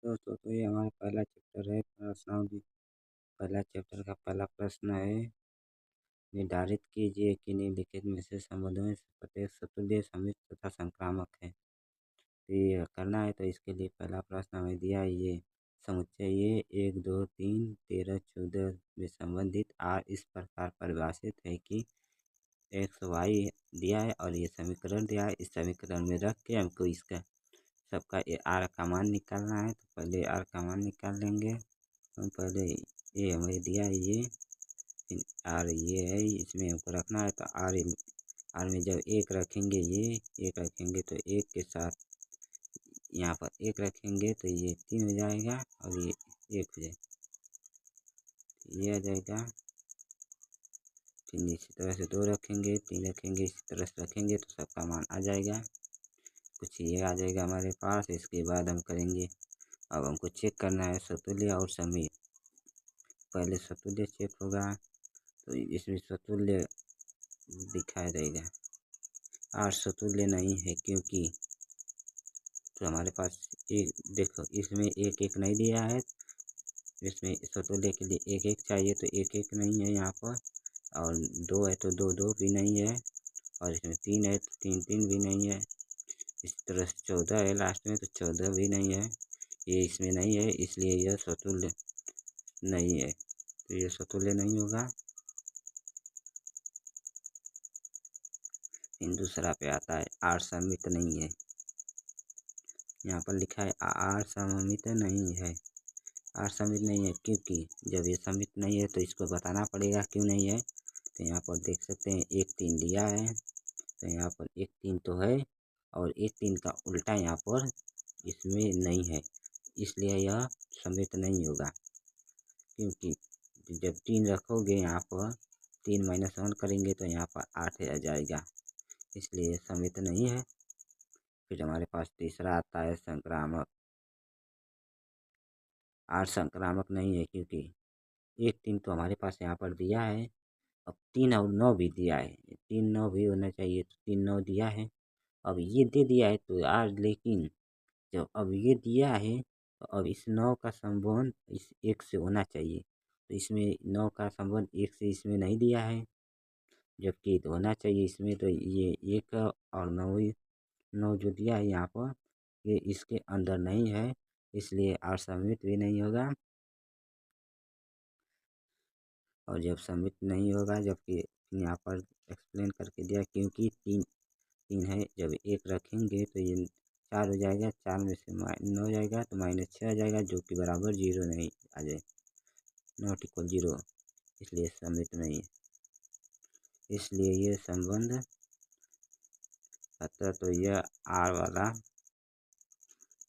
दोस्तों, तो ये हमारा पहला चैप्टर है प्रश्नावली। पहला चैप्टर का पहला प्रश्न है, निर्धारित कीजिए कि निम्नलिखित में से संबंधों में से प्रत्येक सतुल्य, सम्मिश्र तथा संक्रामक है। तो ये करना है, तो इसके लिए पहला प्रश्न हमें दिया है, ये समुच्चय ये 1, 2, 3, 13, 14 में संबंधित आर इस प्रकार परिभाषित है कि एक्स वाई दिया है और ये समीकरण दिया है। इस समीकरण में रख के हमको इसका सबका आर का मान निकालना है। तो पहले आर का मान निकाल लेंगे। हम पहले ये हमें दिया है, ये आर ये है, इसमें हमको रखना है। तो आर में जब एक रखेंगे, ये एक रखेंगे तो एक के साथ यहाँ पर एक रखेंगे तो ये 3 हो जाएगा और ये 1 हो जाएगा, ये आ जाएगा। फिर इसी तरह से 2 रखेंगे, 3 रखेंगे, इसी तरह से रखेंगे तो सबका मान आ जाएगा। कुछ ये आ जाएगा हमारे पास। इसके बाद हम करेंगे, अब हमको चेक करना है सतुल्य और समीप। पहले सतुल्य चेक होगा, तो इसमें सतुल्य दिखाया जाएगा। आर सतुल्य नहीं है क्योंकि, तो हमारे पास एक देखो, इसमें एक एक नहीं दिया है। इसमें सतुल्य के लिए एक एक चाहिए, तो एक एक नहीं है यहाँ पर। और 2 है तो 2 2 भी नहीं है। और इसमें 3 है तो 3 3 भी नहीं है। इस तरह से 14 है लास्ट में, तो 14 भी नहीं है। ये इसमें नहीं है, इसलिए यह सतुल्य नहीं है। तो ये सतुल्य नहीं होगा। दूसरा पे आता है आर सममित नहीं है। यहाँ पर लिखा है आर सममित नहीं है। आर सममित नहीं है क्योंकि जब ये सममित नहीं है तो इसको बताना पड़ेगा क्यों नहीं है। तो यहाँ पर देख सकते हैं 1 3 दिया है, तो यहाँ पर 1 3 तो है और 1 3 का उल्टा यहाँ पर इसमें नहीं है, इसलिए यह सममित नहीं होगा। क्योंकि जब 3 रखोगे यहाँ पर 3 - 1 करेंगे तो यहाँ पर 8 आ जाएगा, इसलिए सममित नहीं है। फिर हमारे पास तीसरा आता है संक्रामक। आर संक्रामक नहीं है क्योंकि 1 3 तो हमारे पास यहाँ पर दिया है। अब 3 और 9 भी दिया है, 3 9 भी होना चाहिए, तो 3 9 दिया है। अब ये दे दिया है तो आर, लेकिन जब अब ये दिया है तो अब इस 9 का संबंध इस 1 से होना चाहिए। तो इसमें 9 का संबंध 1 से इसमें नहीं दिया है, जबकि तो होना चाहिए इसमें। तो ये 1 और 9 जो दिया है यहाँ पर, ये इसके अंदर नहीं है, इसलिए आर सममित भी नहीं होगा। और जब सबमिट नहीं होगा, जबकि यहाँ पर एक्सप्लेन करके दिया क्योंकि 3 है। जब 1 रखेंगे तो ये 4 हो जाएगा, 4 में से 9 हो जाएगा तो -6 आ जाएगा, जो कि बराबर 0 नहीं आ जाए, नॉट इक्वल 0, इसलिए सबमिट नहीं है। इसलिए ये संबंध, अतः तो यह आर वाला,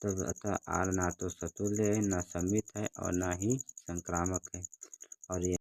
तो अतः आर ना तो सतुल्य है, ना सममित है और ना ही संक्रामक है। और ये